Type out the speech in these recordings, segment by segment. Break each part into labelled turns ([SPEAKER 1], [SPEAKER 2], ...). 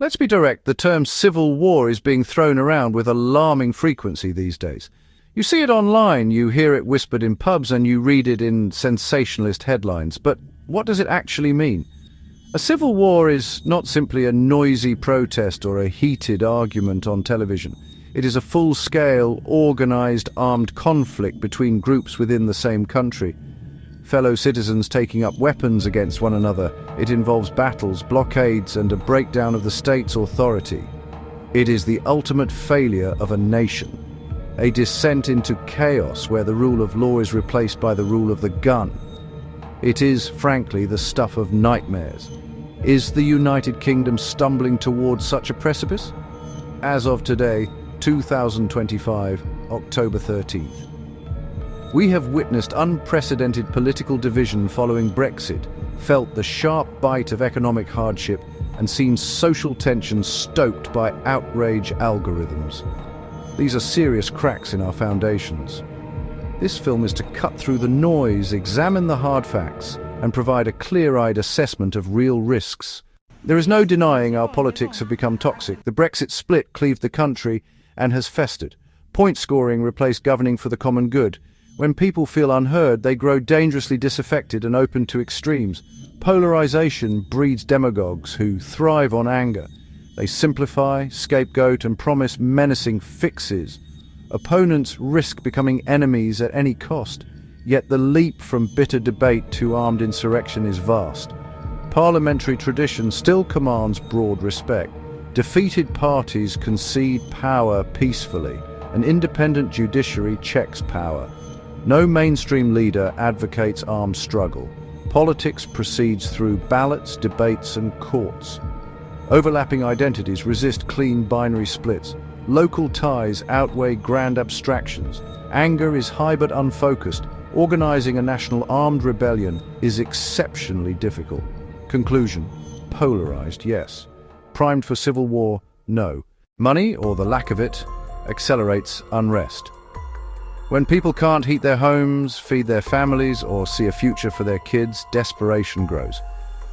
[SPEAKER 1] Let's be direct, the term civil war is being thrown around with alarming frequency these days. You see it online, you hear it whispered in pubs, and you read it in sensationalist headlines. But what does it actually mean? A civil war is not simply a noisy protest or a heated argument on television. It is a full-scale, organized, armed conflict between groups within the same country. Fellow citizens taking up weapons against one another. It involves battles, blockades, and a breakdown of the state's authority. It is the ultimate failure of a nation. A descent into chaos where the rule of law is replaced by the rule of the gun. It is, frankly, the stuff of nightmares. Is the United Kingdom stumbling towards such a precipice? As of today, 2025, October 13th. We have witnessed unprecedented political division following Brexit, felt the sharp bite of economic hardship, and seen social tension stoked by outrage algorithms. These are serious cracks in our foundations. This film is to cut through the noise, examine the hard facts, and provide a clear-eyed assessment of real risks. There is no denying our politics have become toxic. The Brexit split cleaved the country and has festered. Point scoring replaced governing for the common good. When people feel unheard, they grow dangerously disaffected and open to extremes. Polarization breeds demagogues who thrive on anger. They simplify, scapegoat, and promise menacing fixes. Opponents risk becoming enemies at any cost, yet the leap from bitter debate to armed insurrection is vast. Parliamentary tradition still commands broad respect. Defeated parties concede power peacefully. An independent judiciary checks power. No mainstream leader advocates armed struggle. Politics proceeds through ballots, debates, and courts. Overlapping identities resist clean binary splits. Local ties outweigh grand abstractions. Anger is high but unfocused. Organizing a national armed rebellion is exceptionally difficult. Conclusion: polarized, yes. Primed for civil war, no. Money, or the lack of it, accelerates unrest. When people can't heat their homes, feed their families, or see a future for their kids, desperation grows.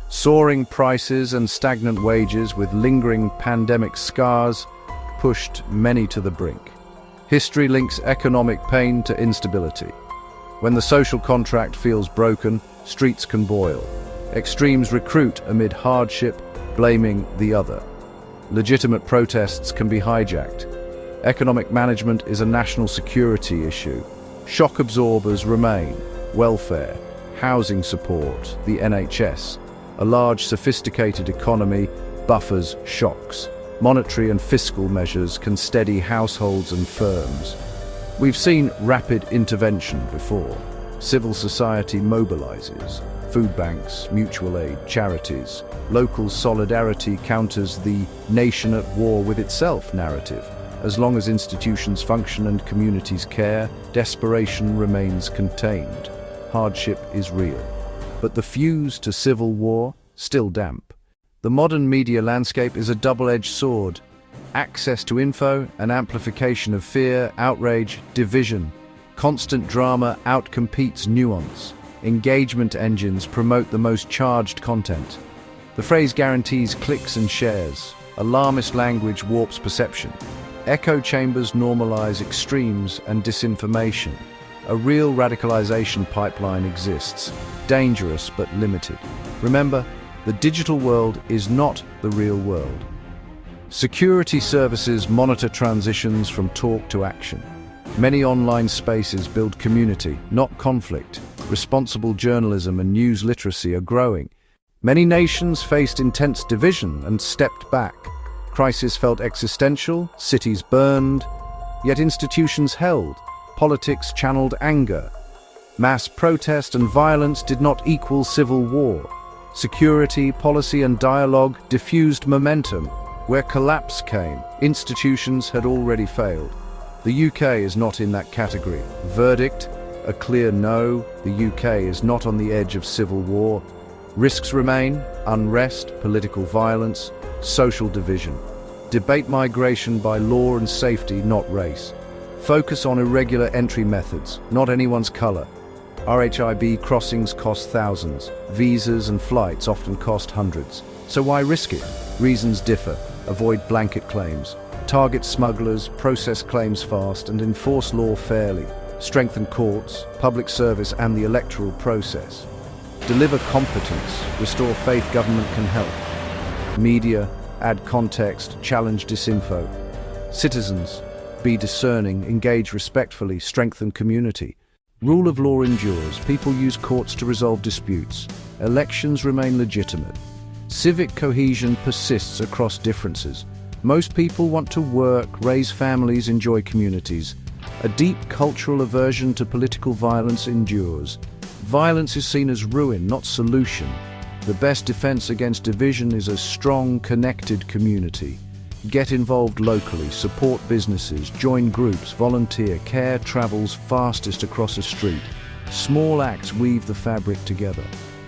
[SPEAKER 1] Soaring prices and stagnant wages with lingering pandemic scars pushed many to the brink. History links economic pain to instability. When the social contract feels broken, streets can boil. Extremes recruit amid hardship, blaming the other. Legitimate protests can be hijacked. Economic management is a national security issue. Shock absorbers remain: welfare, housing support, the NHS. A large, sophisticated economy buffers shocks. Monetary and fiscal measures can steady households and firms. We've seen rapid intervention before. Civil society mobilizes. Food banks, mutual aid, charities. Local solidarity counters the nation at war with itself narrative. As long as institutions function and communities care, desperation remains contained. Hardship is real. But the fuse to civil war, still damp. The modern media landscape is a double-edged sword. Access to info and amplification of fear, outrage, division. Constant drama outcompetes nuance. Engagement engines promote the most charged content. The phrase guarantees clicks and shares. Alarmist language warps perception. Echo chambers normalize extremes and disinformation. A real radicalization pipeline exists, dangerous but limited. Remember, the digital world is not the real world. Security services monitor transitions from talk to action. Many online spaces build community, not conflict. Responsible journalism and news literacy are growing. Many nations faced intense division and stepped back. Crisis felt existential, cities burned, yet institutions held. Politics channeled anger. Mass protest and violence did not equal civil war. Security, policy, and dialogue diffused momentum. Where collapse came, institutions had already failed. The UK is not in that category. Verdict: a clear no. The UK is not on the edge of civil war. Risks remain: unrest, political violence, social division. Debate migration by law and safety, not race. Focus on irregular entry methods, not anyone's color. RHIB crossings cost thousands. Visas and flights often cost hundreds. So why risk it? Reasons differ. Avoid blanket claims. Target smugglers, process claims fast, and enforce law fairly. Strengthen courts, public service, and the electoral process. Deliver competence, restore faith government can help. Media, add context, challenge disinfo. Citizens, be discerning, engage respectfully, strengthen community. Rule of law endures, people use courts to resolve disputes. Elections remain legitimate. Civic cohesion persists across differences. Most people want to work, raise families, enjoy communities. A deep cultural aversion to political violence endures. Violence is seen as ruin, not solution. The best defense against division is a strong, connected community. Get involved locally, support businesses, join groups, volunteer, care travels fastest across a street. Small acts weave the fabric together.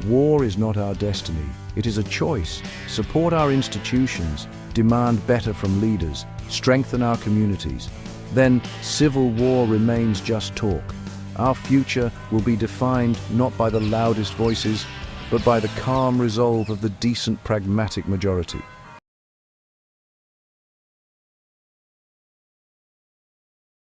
[SPEAKER 1] War is not our destiny. It is a choice. Support our institutions, demand better from leaders, strengthen our communities. Then civil war remains just talk. Our future will be defined not by the loudest voices, but by the calm resolve of the decent, pragmatic majority.